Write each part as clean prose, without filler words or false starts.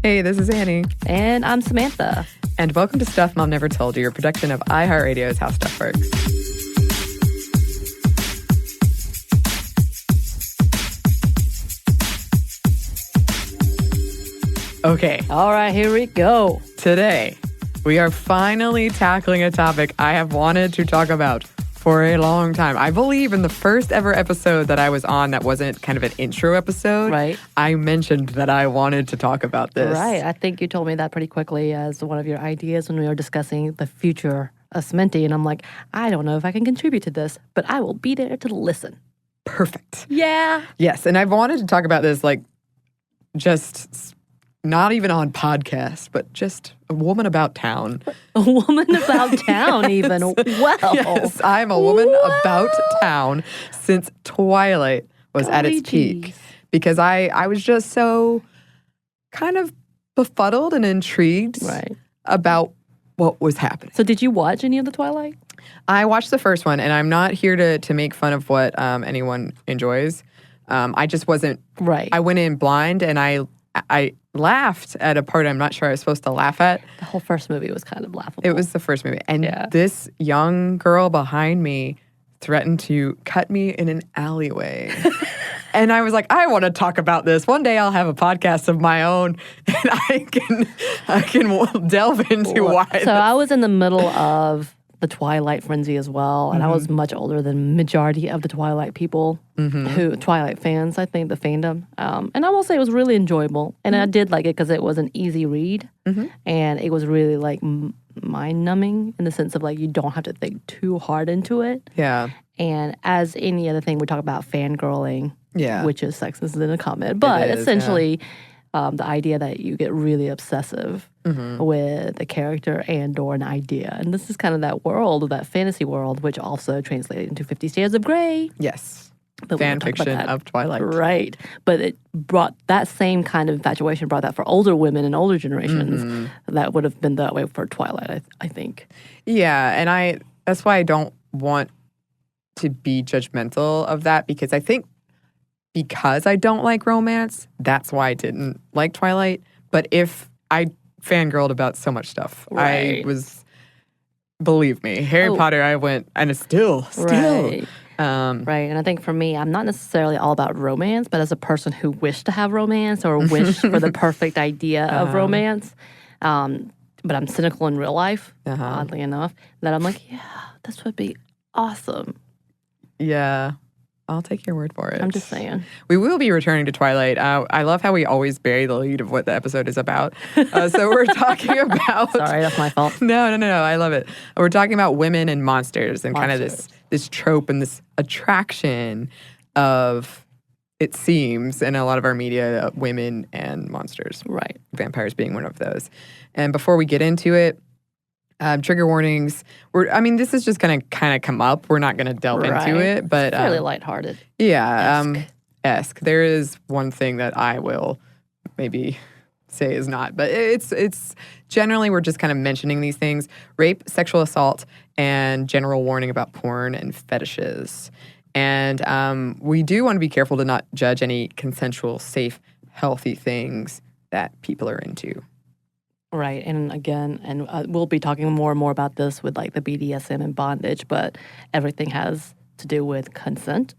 Hey, this is Anney. And I'm Samantha. And welcome to Stuff Mom Never Told You, a production of iHeartRadio's How Stuff Works. Okay. All right, here we go. Today, we are finally tackling a topic I have wanted to talk about for a long time. I believe in the first ever episode that I was on that wasn't kind of an intro episode, right? I mentioned that I wanted to talk about this. Right. I think you told me that pretty quickly as one of your ideas when we were discussing the future of SMNTY. And I'm like, I don't know if I can contribute to this, but I will be there to listen. Perfect. Yeah. Yes. And I've wanted to talk about this, like, just not even on podcast, but just a woman about town. A woman about town, even. Well. Yes, I'm a woman about town since Twilight was at its peak. Because I was just so kind of befuddled and intrigued about what was happening. So did you watch any of the Twilight? I watched the first one, and I'm not here to make fun of what anyone enjoys. I just wasn't. Right. I went in blind, and I laughed at a part I'm not sure I was supposed to laugh at. The whole first movie was kind of laughable. It was the first movie. And this young girl behind me threatened to cut me in an alleyway. And I was like, I want to talk about this. One day I'll have a podcast of my own, and I can delve into why. So I was in the middle of the Twilight frenzy as well, and I was much older than majority of the Twilight people, who Twilight fans, I think, the fandom. And I will say it was really enjoyable, and I did like it because it was an easy read, and it was really like mind-numbing in the sense of like you don't have to think too hard into it. Yeah. And as any other thing, we talk about fangirling, which is sexist in a comment, but essentially the idea that you get really obsessive with a character and or an idea. And this is kind of that world, that fantasy world, which also translated into 50 Shades of Grey. Yes. But fan fiction of Twilight. Right. But it brought that same kind of infatuation, brought that for older women and older generations. That would have been that way for Twilight, I think. Yeah, and that's why I don't want to be judgmental of that, because I think because I don't like romance, that's why I didn't like Twilight. But if I fangirled about so much stuff, I was, believe me, Harry Potter, I went, and it's still. Right. And I think for me, I'm not necessarily all about romance, but as a person who wished to have romance or wished for the perfect idea of romance, but I'm cynical in real life, oddly enough, that I'm like, yeah, this would be awesome. Yeah, I'll take your word for it. I'm just saying. We will be returning to Twilight. I love how we always bury the lead of what the episode is about. So we're talking about... Sorry, that's my fault. No. I love it. We're talking about women and monsters and kind of this trope and this attraction of, it seems, in a lot of our media, women and monsters. Right. Vampires being one of those. And before we get into it, trigger warnings. This is just going to kind of come up. We're not going to delve into it, but it's fairly lighthearted. Yeah, esque. There is one thing that I will maybe say is not, but it's generally we're just kind of mentioning these things: rape, sexual assault, and general warning about porn and fetishes. And we do want to be careful to not judge any consensual, safe, healthy things that people are into. Right. And again, we'll be talking more and more about this with like the BDSM and bondage, but everything has to do with consent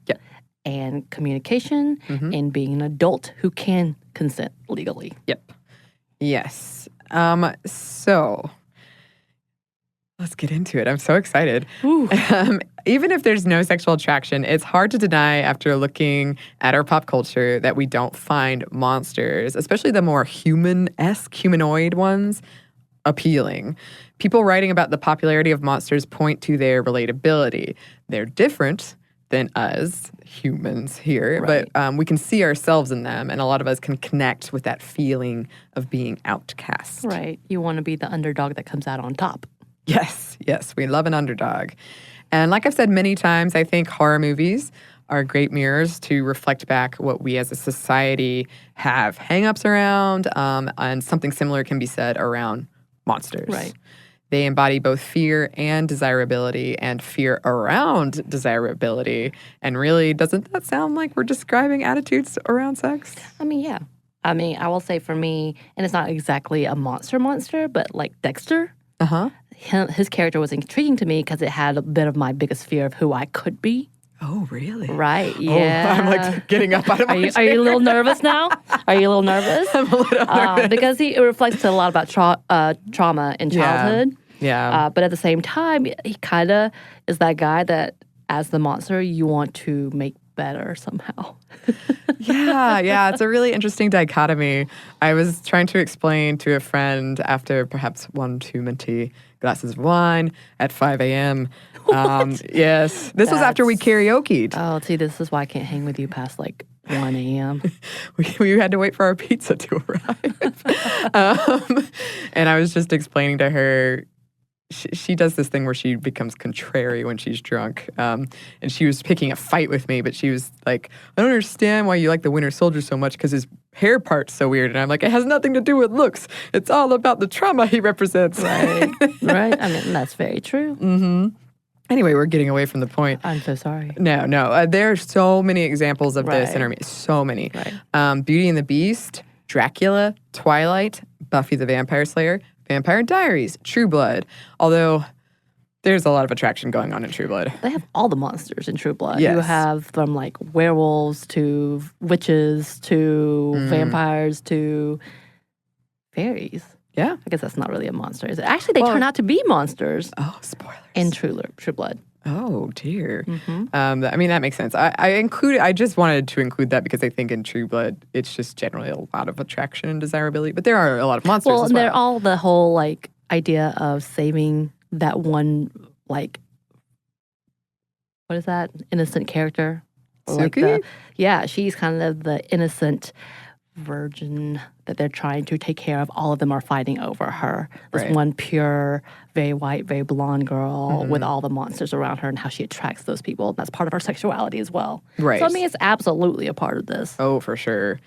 and communication and being an adult who can consent legally. Yep. Yes. So let's get into it. I'm so excited. Even if there's no sexual attraction, it's hard to deny after looking at our pop culture that we don't find monsters, especially the more human-esque, humanoid ones, appealing. People writing about the popularity of monsters point to their relatability. They're different than us, humans here, but we can see ourselves in them, and a lot of us can connect with that feeling of being outcast. Right. You want to be the underdog that comes out on top. Yes, we love an underdog. And like I've said many times, I think horror movies are great mirrors to reflect back what we as a society have hang-ups around, and something similar can be said around monsters. Right. They embody both fear and desirability, and fear around desirability. And really, doesn't that sound like we're describing attitudes around sex? I mean, yeah. I mean, I will say for me, and it's not exactly a monster, but like Dexter. Uh-huh. His character was intriguing to me because it had a bit of my biggest fear of who I could be. Oh, really? Right, yeah. Oh, I'm like getting up out of my chair. Are you a little nervous now? Are you a little nervous? I'm a little nervous. Because it reflects a lot about trauma in childhood. Yeah. But at the same time, he kind of is that guy that, as the monster, you want to make better somehow. Yeah. It's a really interesting dichotomy. I was trying to explain to a friend after perhaps 1 too many glasses of wine at 5 a.m. Yes. This was after we karaoke'd. Oh, see, this is why I can't hang with you past like 1 a.m. we had to wait for our pizza to arrive. And I was just explaining to her, she does this thing where she becomes contrary when she's drunk. And she was picking a fight with me, but she was like, I don't understand why you like the Winter Soldier so much because his hair part's so weird. And I'm like, it has nothing to do with looks. It's all about the trauma he represents. Right. I mean, that's very true. Mm-hmm. Anyway, we're getting away from the point. I'm so sorry. No. There are so many examples of this in our so many. Right. Beauty and the Beast, Dracula, Twilight, Buffy the Vampire Slayer, Vampire Diaries, True Blood. Although there's a lot of attraction going on in True Blood. They have all the monsters in True Blood. Yes. You have from like werewolves to witches to vampires to fairies. Yeah. I guess that's not really a monster, is it? Actually, they turn out to be monsters. Oh, spoilers. In True Blood. Oh, dear. Mm-hmm. I mean, that makes sense. I just wanted to include that because I think in True Blood, it's just generally a lot of attraction and desirability. But there are a lot of monsters as well. They're all the whole, like, idea of saving that one, like, what is that? Innocent character? Suki? Like she's kind of the innocent virgin that they're trying to take care of. All of them are fighting over her. This one pure, very white, very blonde girl with all the monsters around her and how she attracts those people. That's part of her sexuality as well. Right. So, I mean, it's absolutely a part of this. Oh, for sure.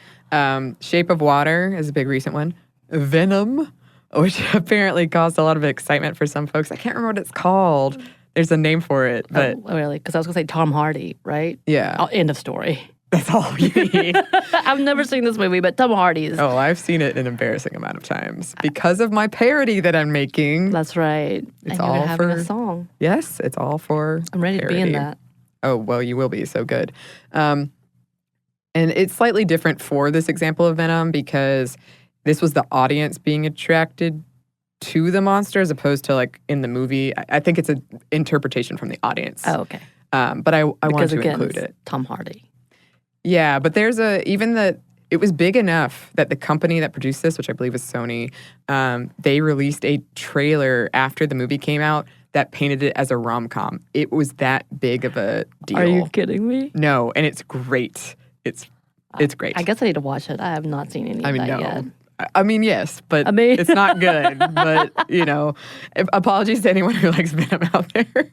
Shape of Water is a big recent one. Venom, which apparently caused a lot of excitement for some folks. I can't remember what it's called. There's a name for it, but... Oh, really? Because I was going to say Tom Hardy, right? Yeah. Oh, end of story. That's all you need. I've never seen this movie, but Tom Hardy is... Oh, I've seen it an embarrassing amount of times because of my parody that I'm making. That's right. It's and all you're having for a song. Yes, it's all for I'm ready parody. to be in that. Oh, well, you will be. So good. And it's slightly different for this example of Venom because this was the audience being attracted to the monster as opposed to like in the movie. I think it's an interpretation from the audience. Oh, okay. But I wanted to include it. Tom Hardy. Yeah, but there's it was big enough that the company that produced this, which I believe was Sony, they released a trailer after the movie came out that painted it as a rom-com. It was that big of a deal. Are you kidding me? No, and it's great. It's great. I guess I need to watch it. I have not seen any of that yet. I mean, yes, but it's not good. But, apologies to anyone who likes Venom out there.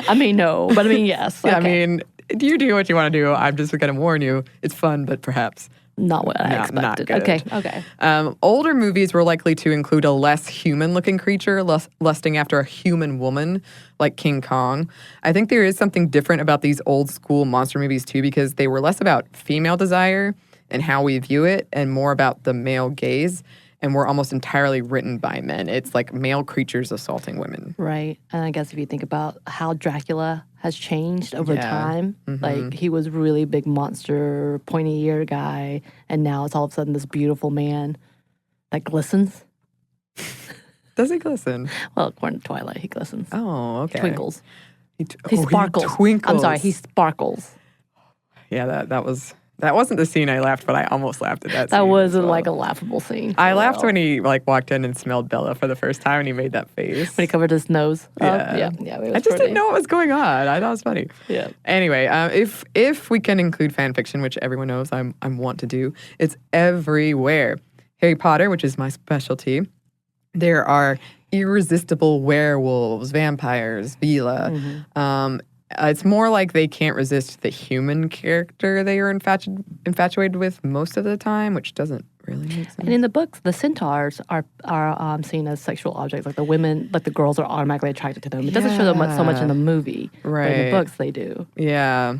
I mean, no, but I mean, yes. Yeah, okay. I mean, you do what you want to do. I'm just going to warn you. It's fun, but perhaps not what I expected. Not good. Okay. Older movies were likely to include a less human-looking creature, lusting after a human woman, like King Kong. I think there is something different about these old-school monster movies, too, because they were less about female desire and how we view it, and more about the male gaze, and were almost entirely written by men. It's like male creatures assaulting women. Right. And I guess if you think about how Dracula has changed over time, like he was really big monster, pointy ear guy, and now it's all of a sudden this beautiful man that glistens. Does he glisten? Well, according to Twilight, he glistens. Oh, okay. Twinkles. He sparkles. He twinkles. I'm sorry, he sparkles. Yeah, that wasn't the scene I laughed, but I almost laughed at that scene. That wasn't like a laughable scene. I laughed when he walked in and smelled Bella for the first time and he made that face. When he covered his nose. Yeah. I just didn't know what was going on. I thought it was funny. Yeah. Anyway, if we can include fan fiction, which everyone knows I want to do, it's everywhere. Harry Potter, which is my specialty. There are irresistible werewolves, vampires, Vila. It's more like they can't resist the human character they are infatuated with most of the time, which doesn't really make sense. And in the books, the centaurs are seen as sexual objects. Like the women, like the girls are automatically attracted to them. It doesn't show them so much in the movie. Right. But in the books, they do. Yeah.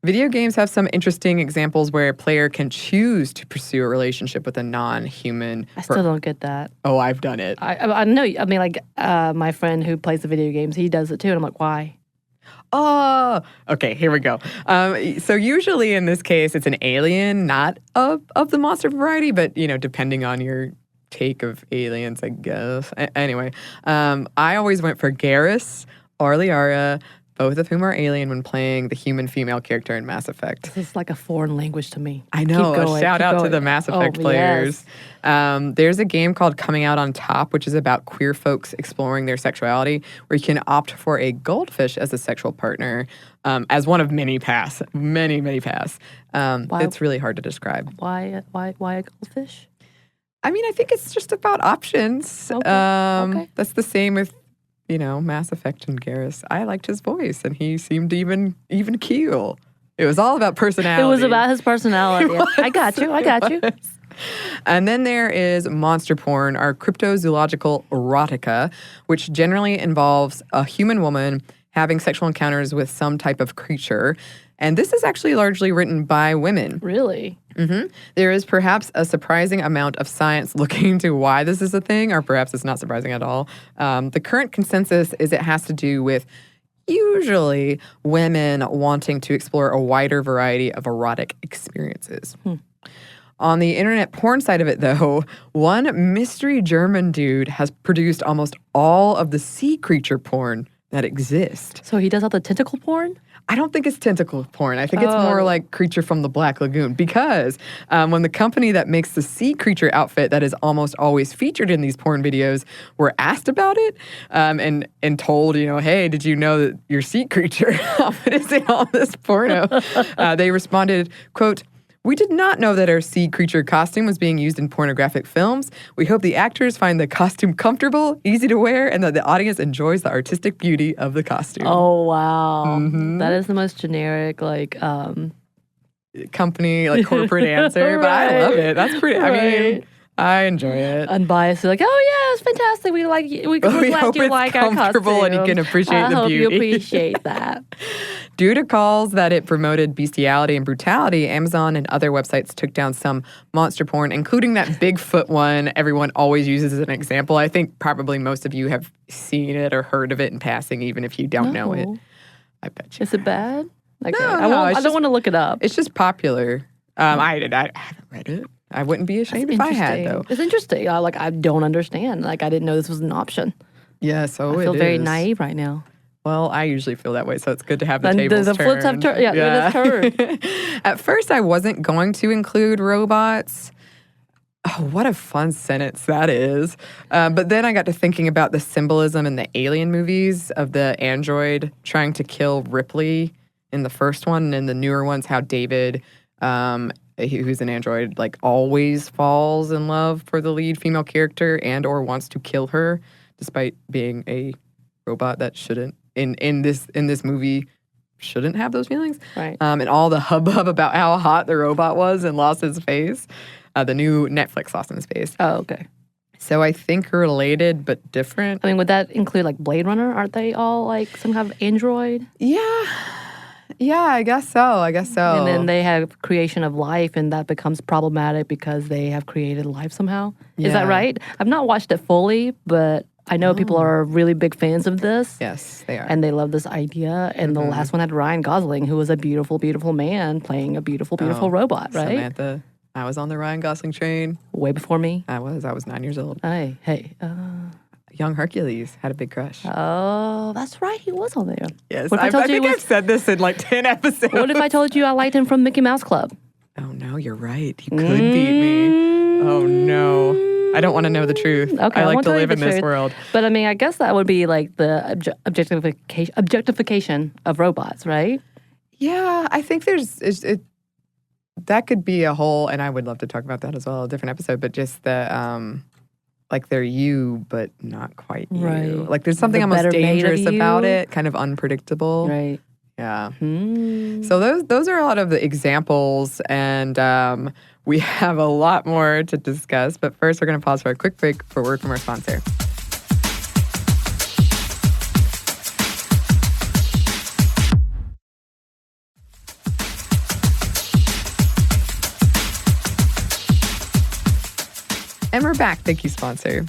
Video games have some interesting examples where a player can choose to pursue a relationship with a non-human. I still don't get that. Oh, I've done it. I know. I mean, like my friend who plays the video games, he does it too, and I'm like, why? Oh, okay, here we go. So usually in this case, it's an alien, not of the monster variety, but, depending on your take of aliens, I guess. Anyway, I always went for Garrus or Liara, both of whom are alien when playing the human female character in Mass Effect. This is like a foreign language to me. I know. Keep going, a shout keep out going. to the Mass Effect players. Yes. There's a game called Coming Out on Top, which is about queer folks exploring their sexuality, where you can opt for a goldfish as a sexual partner, as one of many paths. Many paths. It's really hard to describe. Why a goldfish? I mean, I think it's just about options. Okay. That's the same with Mass Effect and Garrus. I liked his voice, and he seemed even keel. It was all about personality. It was about his personality. I got you. And then there is monster porn, or cryptozoological erotica, which generally involves a human woman having sexual encounters with some type of creature. And this is actually largely written by women. Really? Mm-hmm. There is perhaps a surprising amount of science looking into why this is a thing, or perhaps it's not surprising at all. The current consensus is it has to do with usually women wanting to explore a wider variety of erotic experiences. On the internet porn side of it, though, one mystery German dude has produced almost all of the sea creature porn that exists. So he does all the tentacle porn? I don't think it's tentacle porn. I think it's more like Creature from the Black Lagoon, because when the company that makes the sea creature outfit that is almost always featured in these porn videos were asked about it and told, hey, did you know that your sea creature outfit is in all this porno? They responded, quote, "We did not know that our sea creature costume was being used in pornographic films. We hope the actors find the costume comfortable, easy to wear, and that the audience enjoys the artistic beauty of the costume." Oh, wow. Mm-hmm. That is the most generic, company, corporate answer, but I love it. That's pretty, I mean, I enjoy it. Unbiased, like, oh yeah, it's fantastic. We're glad you like our comfortable costume. and you can appreciate the beauty. I hope you appreciate that. Due to calls that it promoted bestiality and brutality, Amazon and other websites took down some monster porn, including that Bigfoot one everyone always uses as an example. I think probably most of you have seen it or heard of it in passing, even if you don't know it. I bet you. Is it bad? Okay. No, I don't want to look it up. It's just popular. I haven't read it. I wouldn't be ashamed if I had, though. It's interesting. I don't understand. I didn't know this was an option. Yeah, so I feel very naive right now. Well, I usually feel that way, so it's good to have the tables turned. The flips have turned. Yeah, it is turned. At first, I wasn't going to include robots. Oh, what a fun sentence that is. But then I got to thinking about the symbolism in the Alien movies of the android trying to kill Ripley in the first one, and in the newer ones, how David, who's an android, always falls in love for the lead female character and or wants to kill her, despite being a robot that shouldn't. In this movie, shouldn't have those feelings. Right. And all the hubbub about how hot the robot was and lost his face. The new Netflix lost his face. Oh, okay. So I think related but different. I mean, would that include Blade Runner? Aren't they all some kind of android? Yeah. Yeah, I guess so. And then they have creation of life, and that becomes problematic because they have created life somehow. Yeah. Is that right? I've not watched it fully, but I know people are really big fans of this. Yes, they are. And they love this idea. And the last one had Ryan Gosling, who was a beautiful, beautiful man playing a beautiful, beautiful robot, right? Samantha. I was on the Ryan Gosling train. Way before me. I was 9 years old. Hey. Young Hercules had a big crush. Oh, that's right. He was on there. Yes, I think I've said this in 10 episodes. What if I told you I liked him from Mickey Mouse Club? Oh, no, you're right. You could beat me. Oh, no. I don't want to know the truth. Okay, I like to live in this world. But I mean, I guess that would be the objectification of robots, right? Yeah, I think that could be a whole, and I would love to talk about that as well, a different episode, but just the, they're you, but not quite you. Right. There's something almost dangerous about it, kind of unpredictable. Right. Yeah. So those are a lot of the examples, and we have a lot more to discuss. But first, we're going to pause for a quick break for a word from our sponsor. And we're back. Thank you, sponsor.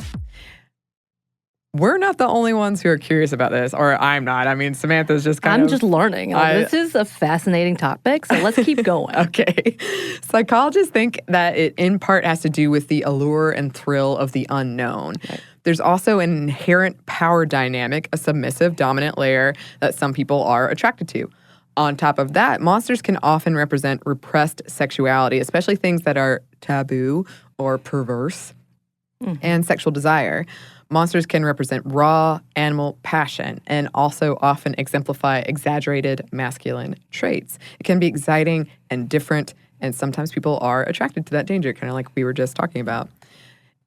We're not the only ones who are curious about this, or I'm not. I mean, Samantha's just I'm just learning. This is a fascinating topic, so let's keep going. Okay. Psychologists think that it in part has to do with the allure and thrill of the unknown. Right. There's also an inherent power dynamic, a submissive, dominant layer that some people are attracted to. On top of that, monsters can often represent repressed sexuality, especially things that are taboo or perverse, and sexual desire. Monsters can represent raw animal passion and also often exemplify exaggerated masculine traits. It can be exciting and different, and sometimes people are attracted to that danger, kind of like we were just talking about.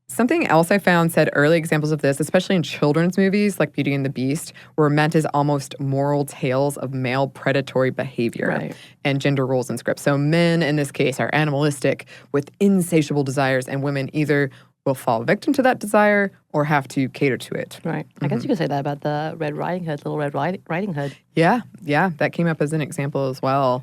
Something else I found said early examples of this, especially in children's movies like Beauty and the Beast, were meant as almost moral tales of male predatory behavior and gender roles in scripts. So men, in this case, are animalistic with insatiable desires, and women either will fall victim to that desire or have to cater to it. Right. I guess you could say that about the Red Riding Hood, Little Red Riding Hood. Yeah, that came up as an example as well.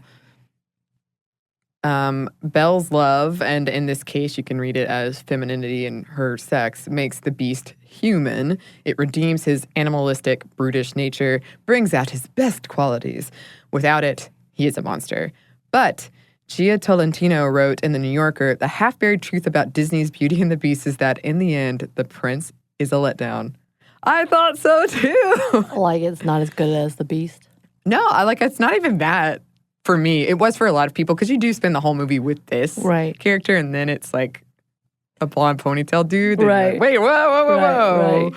Belle's love, and in this case you can read it as femininity and her sex, makes the beast human. It redeems his animalistic, brutish nature, brings out his best qualities. Without it, he is a monster. But Gia Tolentino wrote in The New Yorker, the half-buried truth about Disney's Beauty and the Beast is that in the end, the prince is a letdown. I thought so too. Like it's not as good as the Beast? No, it's not even that for me. It was for a lot of people because you do spend the whole movie with this character, and then it's like a blonde ponytail dude. And like, wait, whoa. Right.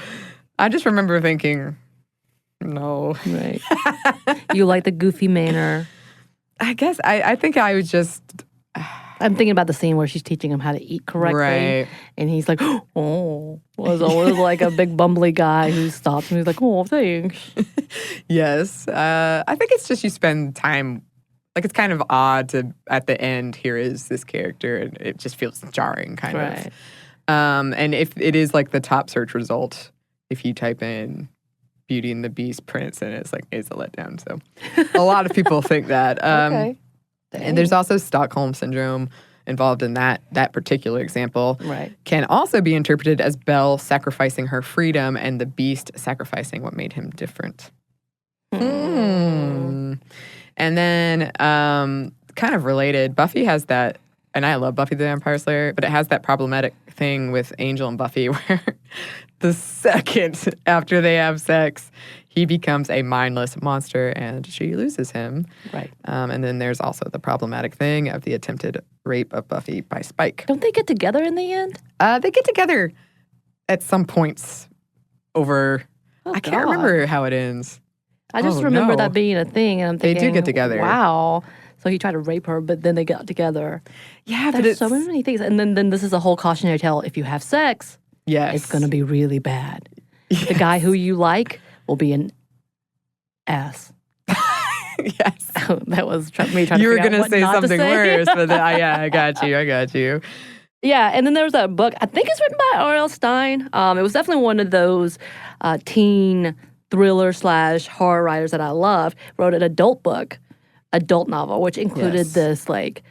I just remember thinking, no. Right. You like the goofy manner. I guess I think I was just... I'm thinking about the scene where she's teaching him how to eat correctly. Right. And he's like, was always like a big bumbly guy who stops and he's like, oh, thanks. Yes. I think it's just you spend time... Like, it's kind of odd to, at the end, here is this character, and it just feels jarring, kind of. And if it is, like, the top search result, if you type in Beauty and the Beast prince, and it's a letdown. So a lot of people think that. Okay. And there's also Stockholm Syndrome involved in that particular example. Right. Can also be interpreted as Belle sacrificing her freedom and the Beast sacrificing what made him different. And then, kind of related, Buffy has that, and I love Buffy the Vampire Slayer, but it has that problematic thing with Angel and Buffy where the second after they have sex, he becomes a mindless monster and she loses him. Right. And then there's also the problematic thing of the attempted rape of Buffy by Spike. Don't they get together in the end? They get together at some points over, I can't remember how it ends. I just remember that being a thing, and I'm thinking, they do get together. Wow. So he tried to rape her, but then they got together. Yeah, but there's so many things. And then this is a whole cautionary tale. If you have sex, it's going to be really bad. Yes. The guy who you like will be an ass. Yes. That was me trying to You were going to say something worse, but I got you. Yeah, and then there was that book, I think it's written by R.L. Stine. It was definitely one of those teen thriller / horror writers that I loved. Wrote an adult novel, which included this like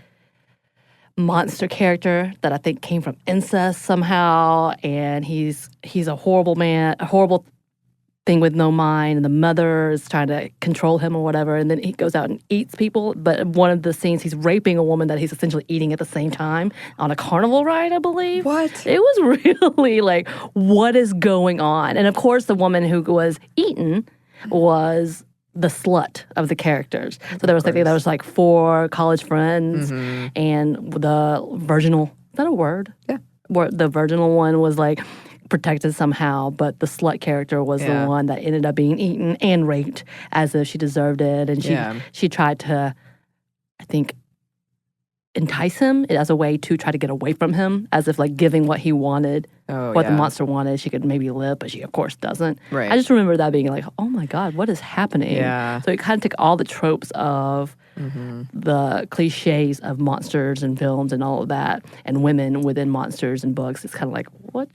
monster character that I think came from incest somehow, and he's a horrible man, a horrible thing with no mind, and the mother is trying to control him or whatever, and then he goes out and eats people. But one of the scenes, he's raping a woman that he's essentially eating at the same time on a carnival ride, I believe. What? It was really like, what is going on? And of course, the woman who was eaten was the slut of the characters. So there was like 4 college friends, and the virginal, is that a word? Yeah. Where the virginal one was like protected somehow, but the slut character was the one that ended up being eaten and raped as if she deserved it. And she tried to, I think, entice him as a way to try to get away from him, as if like giving what he wanted, the monster wanted, she could maybe live, but she of course doesn't. Right. I just remember that being like, oh my God, what is happening? Yeah. So it kind of took all the tropes of the cliches of monsters and films and all of that, and women within monsters and books. It's kind of like, what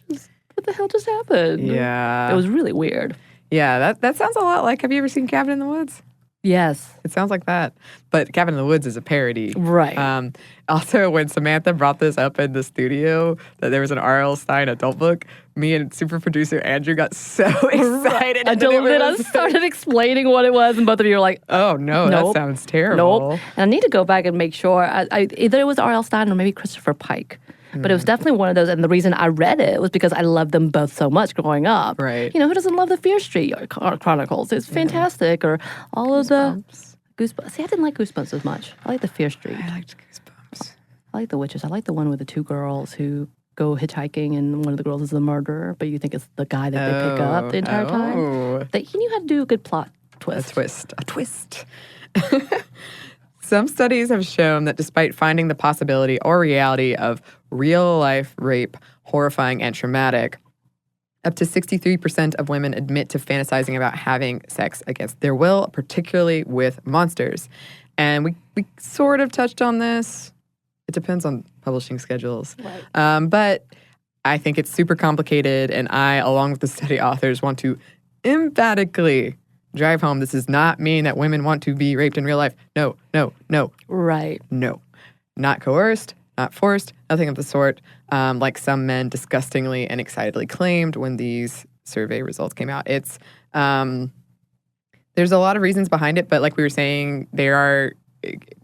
the hell just happened? Yeah. It was really weird. Yeah, that sounds a lot like, have you ever seen Cabin in the Woods? Yes. It sounds like that. But Cabin in the Woods is a parody. Right. Also, when Samantha brought this up in the studio, that there was an R.L. Stein adult book, me and super producer Andrew got so excited. Until then I started explaining what it was, and both of you were like, oh, no, nope, that sounds terrible. Nope. And I need to go back and make sure. Either it was R.L. Stein or maybe Christopher Pike. But it was definitely one of those, and the reason I read it was because I loved them both so much growing up. Right. You know, who doesn't love the Fear Street Chronicles? It's fantastic. Or all of the Goosebumps. See, I didn't like Goosebumps as much. I like the Fear Street. I liked Goosebumps. I like the witches. I like the one with the two girls who go hitchhiking, and one of the girls is the murderer, but you think it's the guy that they pick up the entire time. He knew how to do a good plot twist. A twist. Some studies have shown that despite finding the possibility or reality of real-life rape horrifying and traumatic, up to 63% of women admit to fantasizing about having sex against their will, particularly with monsters. And we sort of touched on this. It depends on publishing schedules. Right. But I think it's super complicated, and I, along with the study authors, want to emphatically drive home, this does not mean that women want to be raped in real life. No. Right. No. Not coerced, not forced, nothing of the sort, like some men disgustingly and excitedly claimed when these survey results came out. It's there's a lot of reasons behind it, but like we were saying, there are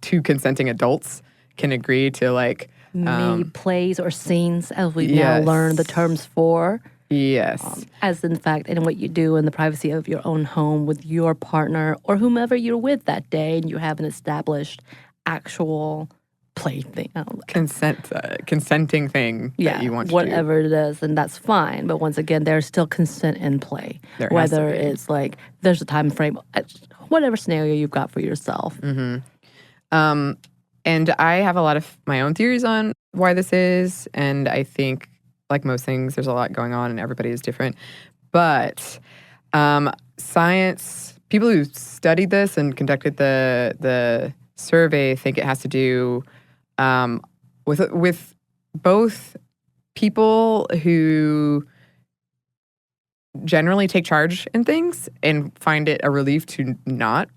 two consenting adults can agree to like... maybe plays or scenes, as we've now learned the terms for. Yes. As in fact, in what you do in the privacy of your own home with your partner or whomever you're with that day, and you have an established actual play thing. Consenting thing that you want to do. Whatever it is, and that's fine. But once again, there's still consent in play. Whether it's like, there's a time frame, whatever scenario you've got for yourself. Mm-hmm. And I have a lot of my own theories on why this is, and I think like most things, there's a lot going on and everybody is different. But science, people who studied this and conducted the survey think it has to do with both people who generally take charge in things and find it a relief to not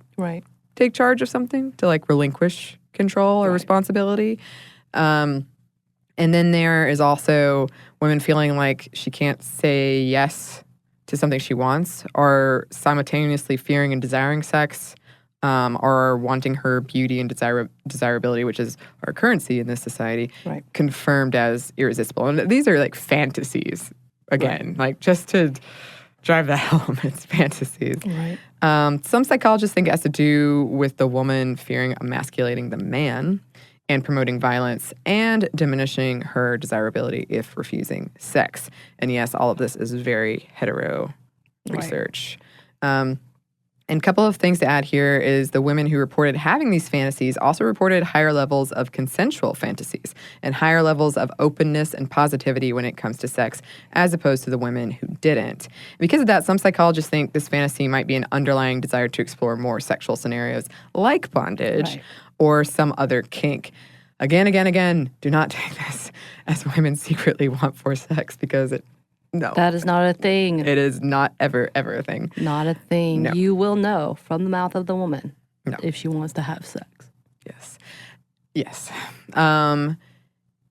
take charge of something, to like relinquish control or responsibility. And then there is also women feeling like she can't say yes to something she wants, or simultaneously fearing and desiring sex, or wanting her beauty and desirability, which is our currency in this society, confirmed as irresistible. And these are like fantasies, again, like just to drive that home, it's fantasies. Some psychologists think it has to do with the woman fearing emasculating the man and promoting violence and diminishing her desirability if refusing sex. And yes, all of this is very hetero research. And a couple of things to add here is the women who reported having these fantasies also reported higher levels of consensual fantasies and higher levels of openness and positivity when it comes to sex, as opposed to the women who didn't. Because of that, some psychologists think this fantasy might be an underlying desire to explore more sexual scenarios like bondage or some other kink. Again, do not take this as women secretly want forced sex, because no. That is not a thing. It is not ever a thing. Not a thing. No. You will know from the mouth of the woman if she wants to have sex. Yes.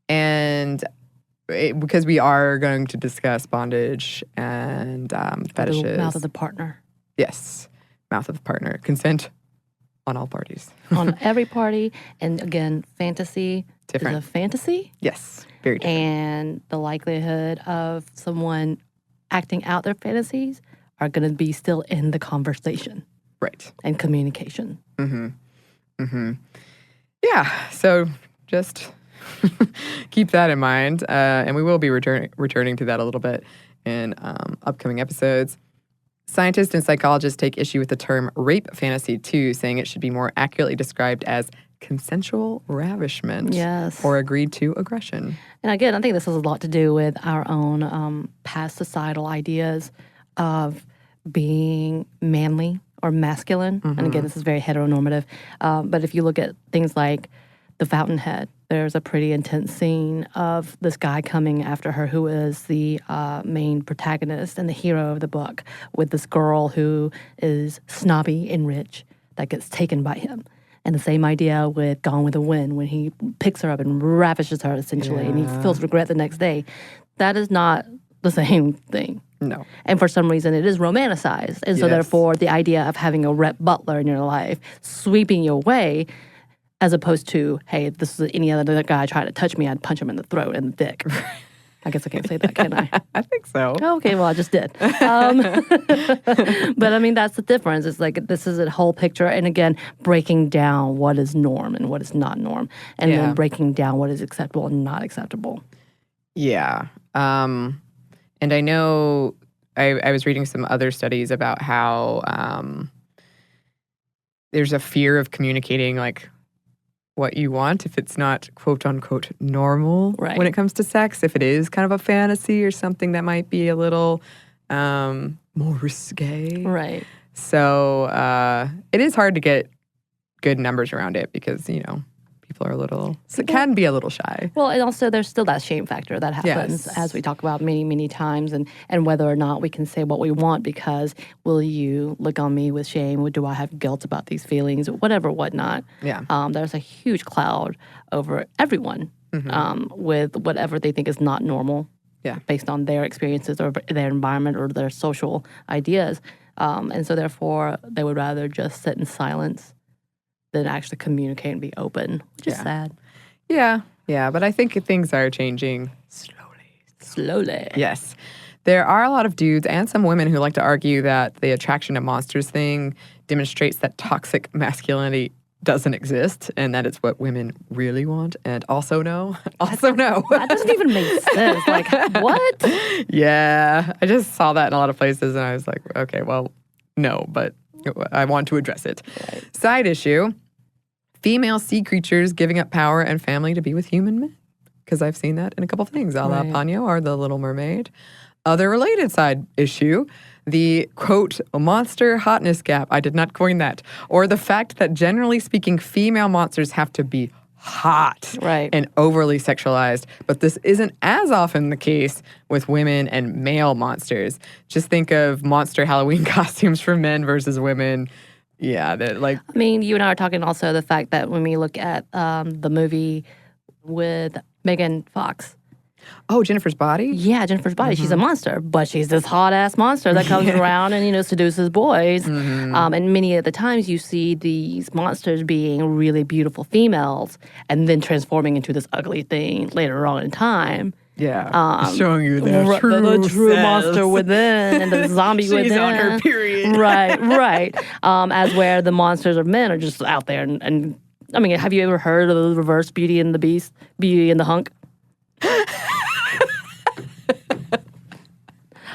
And because we are going to discuss bondage and fetishes. The mouth of the partner. Yes. Mouth of the partner. Consent on all parties. On every party. And again, fantasy different. Is a fantasy. Yes. Very different. And the likelihood of someone acting out their fantasies are going to be still in the conversation. Right. And communication. Yeah. So just keep that in mind. And we will be returning to that a little bit in upcoming episodes. Scientists and psychologists take issue with the term rape fantasy, too, saying it should be more accurately described as consensual ravishment or agreed to aggression. And again, I think this has a lot to do with our own past societal ideas of being manly or masculine. And again, this is very heteronormative. But if you look at things like The Fountainhead, there's a pretty intense scene of this guy coming after her who is the main protagonist and the hero of the book, with this girl who is snobby and rich that gets taken by him. And the same idea with Gone with the Wind, when he picks her up and ravishes her, essentially, and he feels regret the next day. That is not the same thing. No. And for some reason, it is romanticized. And so therefore, the idea of having a Rhett Butler in your life sweeping you away, as opposed to, hey, if this is any other guy tried to touch me, I'd punch him in the throat and the dick. I guess I can't say that, can I? I think so. Okay, well, I just did. But I mean, that's the difference. It's like this is a whole picture. And again, breaking down what is norm and what is not norm. And then breaking down what is acceptable and not acceptable. Yeah. And I know I was reading some other studies about how there's a fear of communicating, like, what you want if it's not quote unquote normal when it comes to sex, if it is kind of a fantasy or something that might be a little more risque. Right. So it is hard to get good numbers around it because, you know, people are can be a little shy. Well, and also there's still that shame factor that happens as we talk about many, many times, and whether or not we can say what we want because will you look on me with shame? Do I have guilt about these feelings? Whatever, whatnot. Yeah. There's a huge cloud over everyone with whatever they think is not normal based on their experiences or their environment or their social ideas. And so therefore, they would rather just sit in silence than actually communicate and be open, which is sad. Yeah, but I think things are changing slowly. Yes. There are a lot of dudes and some women who like to argue that the attraction to monsters thing demonstrates that toxic masculinity doesn't exist and that it's what women really want and also no. That doesn't even make sense. Like, what? Yeah. I just saw that in a lot of places and I was like, okay, well, no, but I want to address it. Right. Side issue, female sea creatures giving up power and family to be with human men. Because I've seen that in a couple things, a la Ponyo or The Little Mermaid. Other related side issue, the, quote, monster hotness gap. I did not coin that. Or the fact that generally speaking, female monsters have to be hot and overly sexualized. But this isn't as often the case with women and male monsters. Just think of monster Halloween costumes for men versus women. Yeah, that like... I mean, you and I are talking also the fact that when we look at the movie with Megan Fox. Oh, Jennifer's Body? Yeah, Jennifer's Body. She's a monster, but she's this hot-ass monster that comes around and, you know, seduces boys. And many of the times you see these monsters being really beautiful females and then transforming into this ugly thing later on in time. Yeah, showing you the true monster within and the zombie within. She's on her period. Right. As where the monsters of men are just out there. And I mean, have you ever heard of the reverse Beauty and the Beast? Beauty and the Hunk?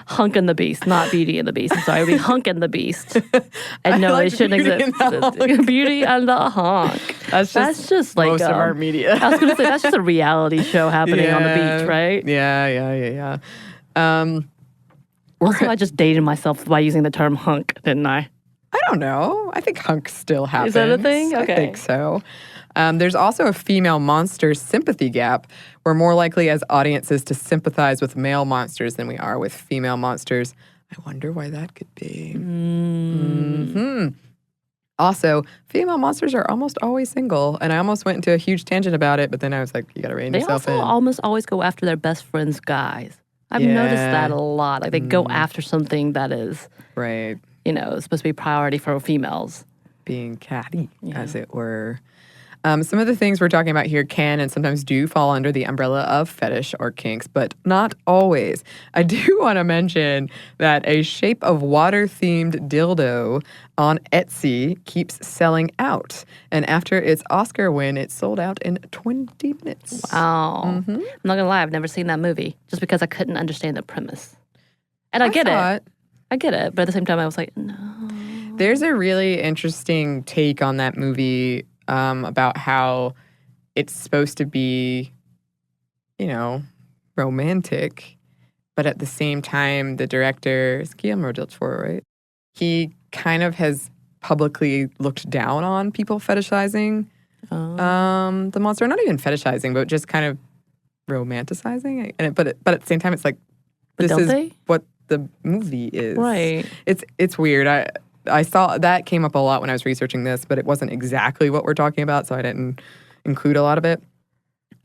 Hunk and the Beast, not Beauty and the Beast. I'm sorry, it would be Hunk and the Beast. And no, it shouldn't exist. Beauty and the Hunk. That's just like most of our media. I was going to say, that's just a reality show happening on the beach, right? Yeah. Also, I just dated myself by using the term hunk, didn't I? I don't know. I think hunk still happens. Is that a thing? Okay. I think so. There's also a female monster sympathy gap. We're more likely as audiences to sympathize with male monsters than we are with female monsters. I wonder why that could be. Also, female monsters are almost always single. And I almost went into a huge tangent about it, but then I was like, you got to rein yourself in. They also almost always go after their best friend's guys. I've noticed that a lot. Like, they go after something that is, you know, supposed to be priority for females. Being catty, as it were. Some of the things we're talking about here can and sometimes do fall under the umbrella of fetish or kinks, but not always. I do want to mention that a shape of water-themed dildo on Etsy keeps selling out. And after its Oscar win, it sold out in 20 minutes. Wow. I'm not going to lie, I've never seen that movie just because I couldn't understand the premise. And I get it. I get it. But at the same time, I was like, no. There's a really interesting take on that movie about how it's supposed to be, you know, romantic, but at the same time, the director, is Guillermo del Toro, right? He kind of has publicly looked down on people fetishizing the monster. Not even fetishizing, but just kind of romanticizing it. But at the same time, it's like, this is what the movie is. Right. It's weird. I saw that came up a lot when I was researching this, but it wasn't exactly what we're talking about, so I didn't include a lot of it.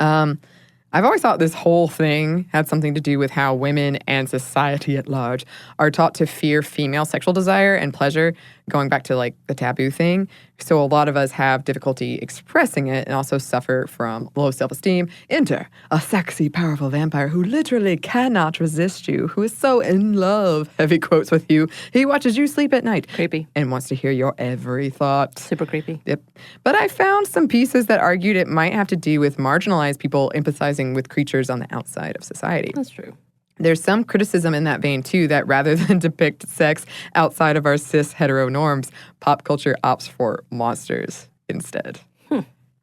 I've always thought this whole thing had something to do with how women and society at large are taught to fear female sexual desire and pleasure, going back to like the taboo thing. So a lot of us have difficulty expressing it and also suffer from low self-esteem. Enter a sexy, powerful vampire who literally cannot resist you, who is so in love, heavy quotes, with you. He watches you sleep at night. Creepy. And wants to hear your every thought. Super creepy. Yep. But I found some pieces that argued it might have to do with marginalized people empathizing with creatures on the outside of society. That's true. There's some criticism in that vein, too, that rather than depict sex outside of our cis hetero norms, pop culture opts for monsters instead.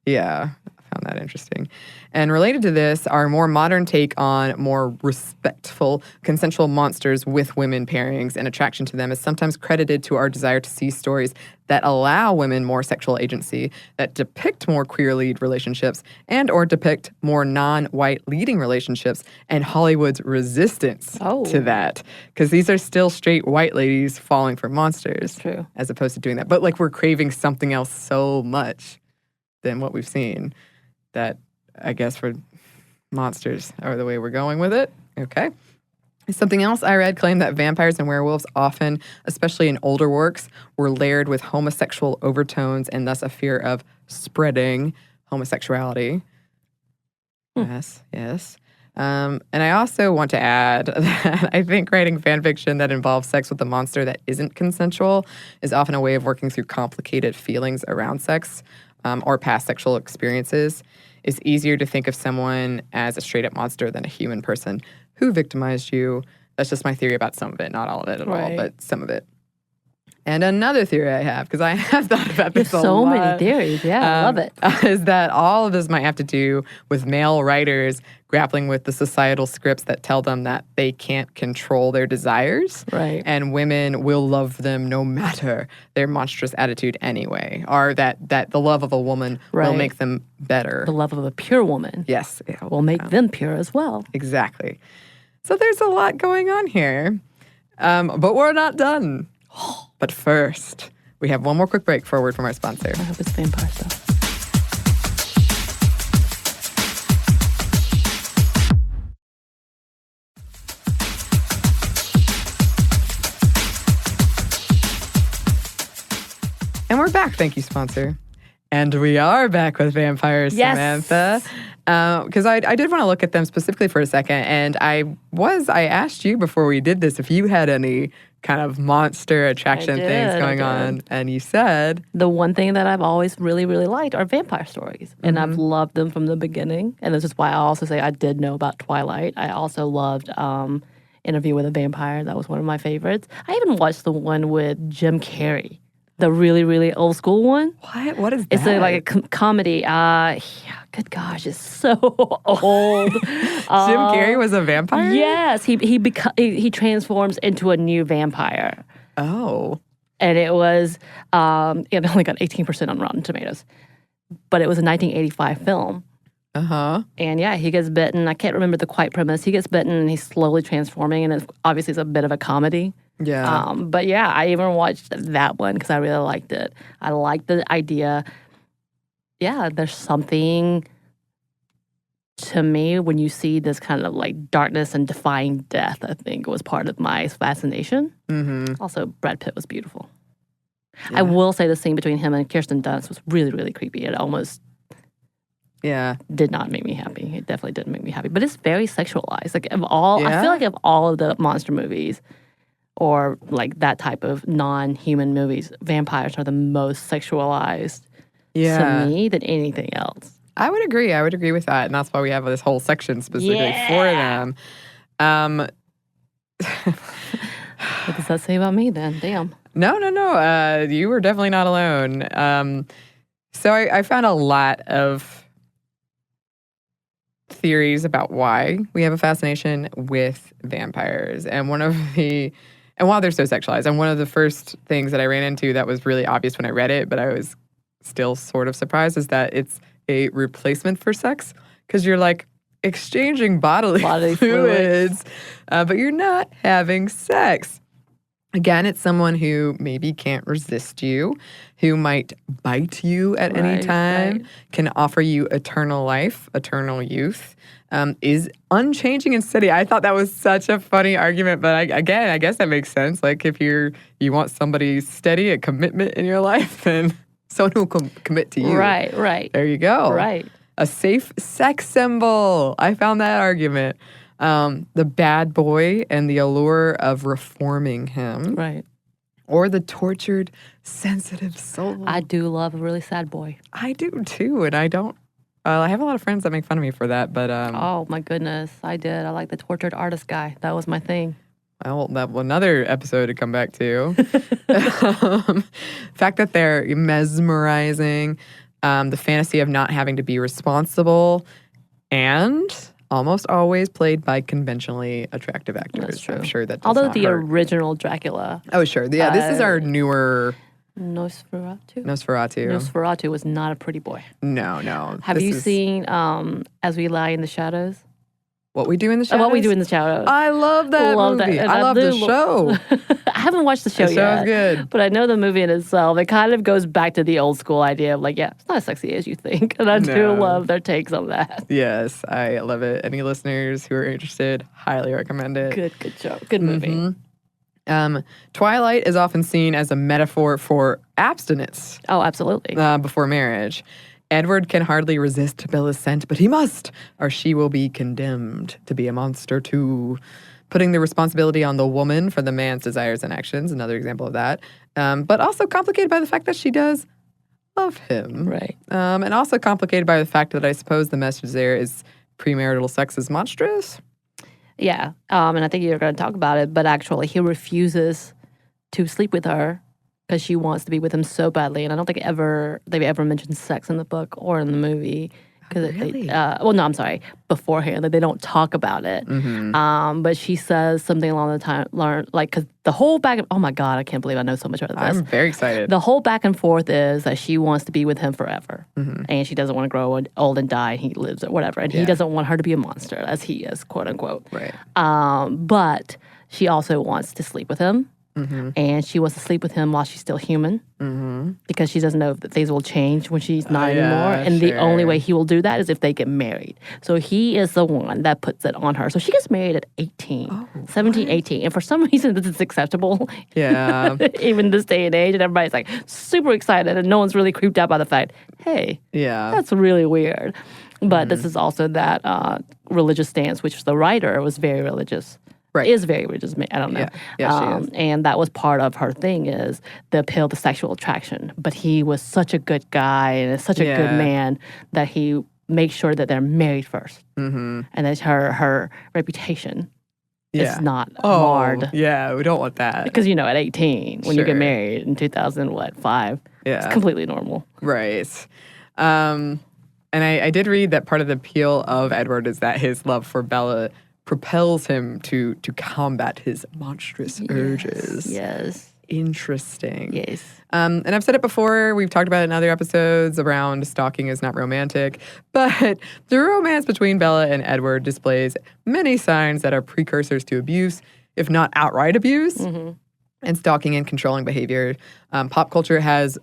Yeah, I found that interesting. And related to this, our more modern take on more respectful, consensual monsters with women pairings and attraction to them is sometimes credited to our desire to see stories that allow women more sexual agency, that depict more queer lead relationships, and or depict more non-white leading relationships, and Hollywood's resistance to that. Because these are still straight white ladies falling for monsters. True. As opposed to doing that. But like we're craving something else so much than what we've seen that I guess for monsters are the way we're going with it. Okay. Something else I read claimed that vampires and werewolves often, especially in older works, were layered with homosexual overtones and thus a fear of spreading homosexuality. Yes. And I also want to add that I think writing fan fiction that involves sex with a monster that isn't consensual is often a way of working through complicated feelings around sex or past sexual experiences. It's easier to think of someone as a straight-up monster than a human person who victimized you. That's just my theory about some of it, not all of it at all, but some of it. And another theory I have, because I have thought about this a lot. So many theories, yeah, I love it. Is that all of this might have to do with male writers grappling with the societal scripts that tell them that they can't control their desires. Right. And women will love them no matter their monstrous attitude anyway. Or that the love of a woman will make them better. The love of a pure woman. Yes. Will make them pure as well. Exactly. So there's a lot going on here. But we're not done. But first, we have one more quick break for a word from our sponsor. I hope it's vampire stuff. And we're back, thank you, sponsor. And we are back with vampires, Samantha. Because I did want to look at them specifically for a second. And I asked you before we did this if you had any kind of monster attraction things going on. And you said... The one thing that I've always really, really liked are vampire stories. And I've loved them from the beginning. And this is why I also say I did know about Twilight. I also loved Interview with a Vampire. That was one of my favorites. I even watched the one with Jim Carrey. The really, really old school one. What is that? It's like a comedy. Good gosh, it's so old. Jim Carrey was a vampire? Yes, he transforms into a new vampire. Oh. And it was, it only got 18% on Rotten Tomatoes. But it was a 1985 film. Uh-huh. And yeah, he gets bitten. I can't remember the quite premise. He gets bitten and he's slowly transforming. And obviously it's a bit of a comedy. Yeah. But yeah, I even watched that one because I really liked it. I liked the idea. Yeah, there's something to me when you see this kind of like darkness and defying death, I think was part of my fascination. Mm-hmm. Also, Brad Pitt was beautiful. Yeah. I will say the scene between him and Kirsten Dunst was really, really creepy. It almost did not make me happy. It definitely didn't make me happy. But it's very sexualized. Like I feel like of all of the monster movies, or like that type of non-human movies, vampires are the most sexualized to me than anything else. I would agree. I would agree with that. And that's why we have this whole section specifically for them. What does that say about me then? Damn. No. You were definitely not alone. So I found a lot of theories about why we have a fascination with vampires. And while they're so sexualized, and one of the first things that I ran into that was really obvious when I read it, but I was still sort of surprised, is that it's a replacement for sex. Because you're like exchanging bodily fluids, but you're not having sex. Again, it's someone who maybe can't resist you, who might bite you at any time, can offer you eternal life, eternal youth, is unchanging and steady. I thought that was such a funny argument, but I guess that makes sense. Like if you want somebody steady, a commitment in your life, then someone who will commit to you. Right. There you go. Right. A safe sex symbol. I found that argument. The bad boy and the allure of reforming him. Right. Or the tortured, sensitive soul. I do love a really sad boy. I do too, and I don't. I have a lot of friends that make fun of me for that, but oh my goodness, I did. I like the tortured artist guy. That was my thing. Well, another episode to come back to. Fact that they're mesmerizing, the fantasy of not having to be responsible, and almost always played by conventionally attractive actors. That's true. I'm sure that does Although not the hurt. original Dracula. Oh, sure. Yeah, this is our newer Nosferatu? Nosferatu was not a pretty boy. No. Have you seen As We Lie in the Shadows? What We Do in the Shadows? What We Do in the Shadows. I love that movie. I love the show. I haven't watched the show yet. The show's good. But I know the movie in itself. It kind of goes back to the old school idea of like, yeah, it's not as sexy as you think. And I do love their takes on that. Yes, I love it. Any listeners who are interested, highly recommend it. Good show. Good movie. Twilight is often seen as a metaphor for abstinence. Oh, absolutely. Before marriage. Edward can hardly resist Bella's scent, but he must, or she will be condemned to be a monster too. Putting the responsibility on the woman for the man's desires and actions, another example of that. But also complicated by the fact that she does love him. Right. And also complicated by the fact that I suppose the message there is premarital sex is monstrous. Yeah. And I think you're going to talk about it, but actually he refuses to sleep with her because she wants to be with him so badly. And I don't think they've ever mentioned sex in the book or in the movie. Really? I'm sorry, beforehand. That they don't talk about it. Mm-hmm. But she says something along the time, because the whole oh my God, I can't believe I know so much about this. I'm very excited. The whole back and forth is that she wants to be with him forever. Mm-hmm. And she doesn't want to grow old and die. He lives or whatever. And he doesn't want her to be a monster, as he is, quote unquote. Right. But she also wants to sleep with him. Mm-hmm. And she wants to sleep with him while she's still human because she doesn't know that things will change when she's not anymore. And the only way he will do that is if they get married. So he is the one that puts it on her. So she gets married at 18, 17, 18. And for some reason, this is acceptable. Yeah. Even this day and age. And everybody's like super excited and no one's really creeped out by the fact, hey, that's really weird. But this is also that religious stance, which the writer was very religious. Right. Is very religious. I don't know. Yeah, she is. And that was part of her thing is the appeal to sexual attraction. But he was such a good guy and such a good man that he makes sure that they're married first. Mm-hmm. And that her reputation is not marred. Yeah, we don't want that. Because, at 18, when you get married in 2005, it's completely normal. Right. And I did read that part of the appeal of Edward is that his love for Bella propels him to combat his monstrous urges. Yes. Interesting. Yes. And I've said it before, we've talked about it in other episodes around stalking is not romantic, but the romance between Bella and Edward displays many signs that are precursors to abuse, if not outright abuse, and stalking and controlling behavior. Pop culture has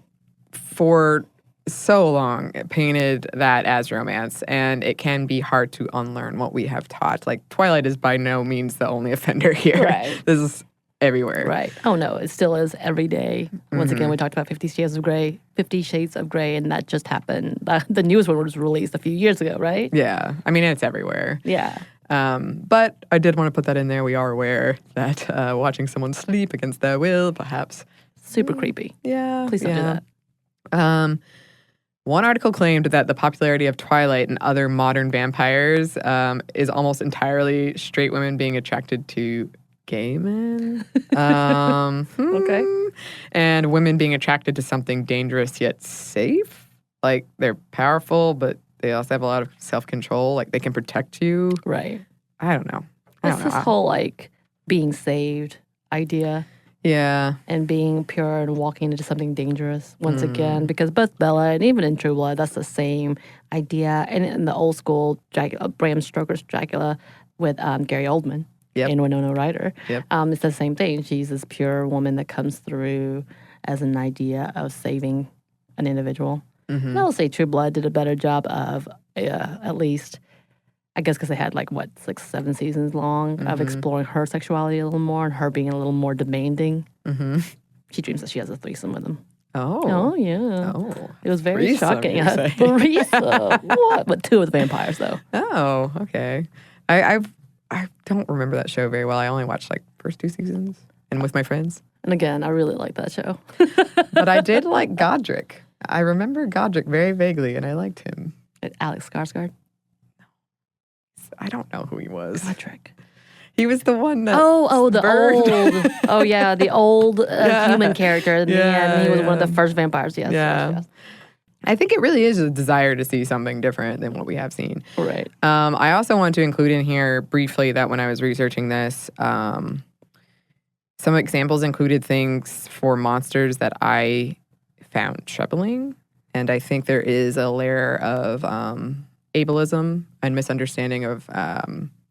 for so long painted that as romance, and it can be hard to unlearn what we have taught. Like, Twilight is by no means the only offender here. Right. This is everywhere. Right. Oh, no, it still is every day. Once again, we talked about 50 Shades of Grey, and that just happened. The newest one was released a few years ago, right? Yeah. I mean, it's everywhere. Yeah. But I did want to put that in there. We are aware that watching someone sleep against their will, perhaps. Super creepy. Yeah. Please don't do that. One article claimed that the popularity of Twilight and other modern vampires is almost entirely straight women being attracted to gay men. Okay. And women being attracted to something dangerous yet safe. Like, they're powerful, but they also have a lot of self-control. Like, they can protect you. Right. I don't know. It's this whole, being saved idea. Yeah. And being pure and walking into something dangerous once again. Because both Bella and even in True Blood, that's the same idea. And in the old school Bram Stoker's Dracula with Gary Oldman. Yep. in Winona Ryder. Yep. It's the same thing. She's this pure woman that comes through as an idea of saving an individual. And I will say True Blood did a better job of, at least, I guess because they had 6, 7 seasons long of exploring her sexuality a little more and her being a little more demanding. She dreams that she has a threesome with him. Oh. Yeah. Oh. It was very Reese, shocking. you're saying. Teresa. What? But 2 with vampires, though. Oh, okay. I don't remember that show very well. I only watched first 2 seasons and with my friends. And again, I really like that show. But I did like Godric. I remember Godric very vaguely, and I liked him. Alex Skarsgård? I don't know who he was. Godric. He was the one that the old. The old Yeah. human character. In the end, he was one of yeah. the first vampires. Yes. Yeah. Yes. I think it really is a desire to see something different than what we have seen. Right. I also want to include in here briefly that when I was researching this, some examples included things for monsters that I found troubling. And I think there is a layer of ableism and misunderstanding of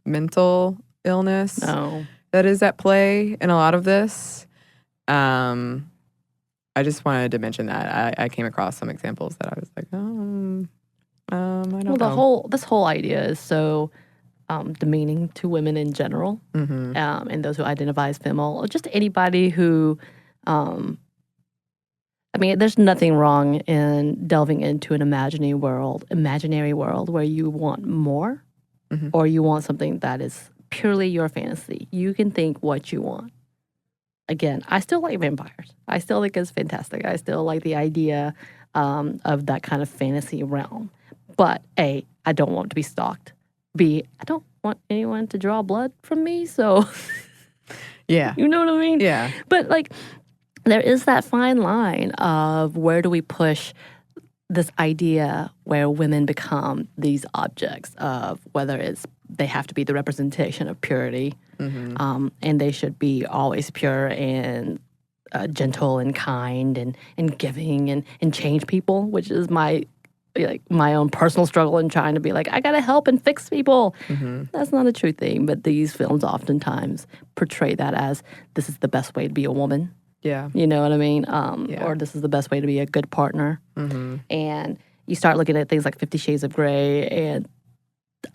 mental illness that is at play in a lot of this. I just wanted to mention that. I came across some examples that I was like, I don't know. This whole idea is so demeaning to women in general, and those who identify as female, or just anybody who, there's nothing wrong in delving into an imaginary world where you want more, or you want something that is purely your fantasy. You can think what you want. Again, I still like vampires. I still think it's fantastic. I still like the idea of that kind of fantasy realm. But A, I don't want to be stalked. B, I don't want anyone to draw blood from me. So, Yeah. you know what I mean? Yeah. But there is that fine line of where do we push this idea where women become these objects of whether it's they have to be the representation of purity, and they should be always pure and gentle and kind and giving and change people, which is my own personal struggle in trying to be I gotta help and fix people. That's not a true thing, but these films oftentimes portray that as this is the best way to be a woman. Yeah. You know what I mean? Or this is the best way to be a good partner. And you start looking at things like 50 Shades of Grey and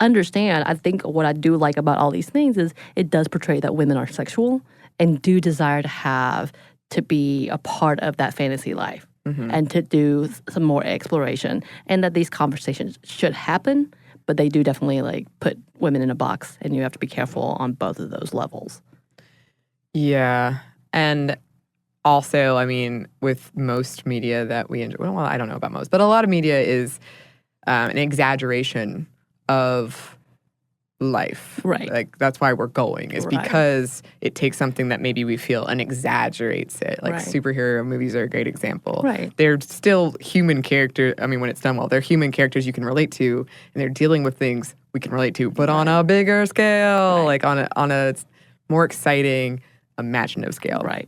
understand, I think what I do like about all these things is it does portray that women are sexual and do desire to be a part of that fantasy life and to do some more exploration, and that these conversations should happen, but they do definitely put women in a box, and you have to be careful on both of those levels. Yeah. And also, with most media that we enjoy, well, I don't know about most, but a lot of media is an exaggeration of life. Right. That's why we're going, is because it takes something that maybe we feel and exaggerates it. Superhero movies are a great example. Right. They're still human characters. When it's done well, they're human characters you can relate to, and they're dealing with things we can relate to, but on a bigger scale, on a more exciting, imaginative scale. Right.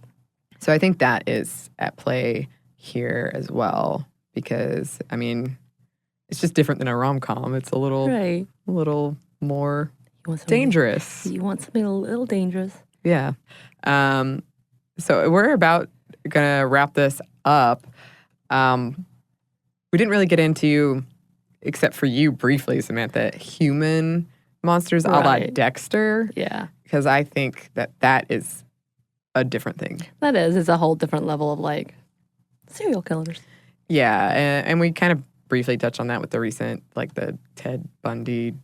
So I think that is at play here as well, because it's just different than a rom-com. It's a little more dangerous. You want something a little dangerous. Yeah. So we're about gonna wrap this up. We didn't really get into, except for you briefly, Samantha, human monsters a la Dexter. Yeah. Because I think that is a different thing. That is. It's a whole different level of serial killers. Yeah, and we kind of briefly touched on that with the recent, the Ted Bundy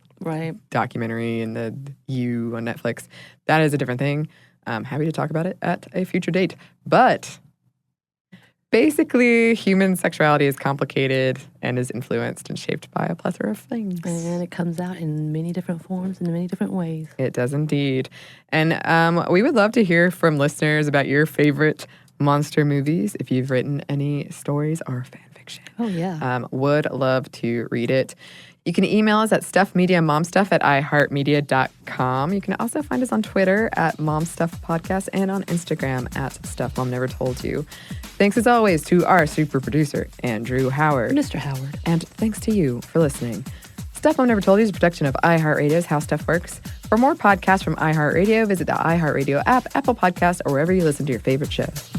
documentary and the You on Netflix. That is a different thing. I'm happy to talk about it at a future date. But basically, human sexuality is complicated and is influenced and shaped by a plethora of things. And it comes out in many different forms and in many different ways. It does indeed. And we would love to hear from listeners about your favorite monster movies, if you've written any stories or fan fiction. Oh, yeah. Would love to read it. You can email us at stuffmediamomstuff@iheartmedia.com. You can also find us on Twitter at momstuffpodcast and on Instagram at stuffmomnevertoldyou. Thanks as always to our super producer, Andrew Howard. Mr. Howard. And thanks to you for listening. Stuff Mom Never Told You is a production of iHeartRadio's How Stuff Works. For more podcasts from iHeartRadio, visit the iHeartRadio app, Apple Podcasts, or wherever you listen to your favorite shows.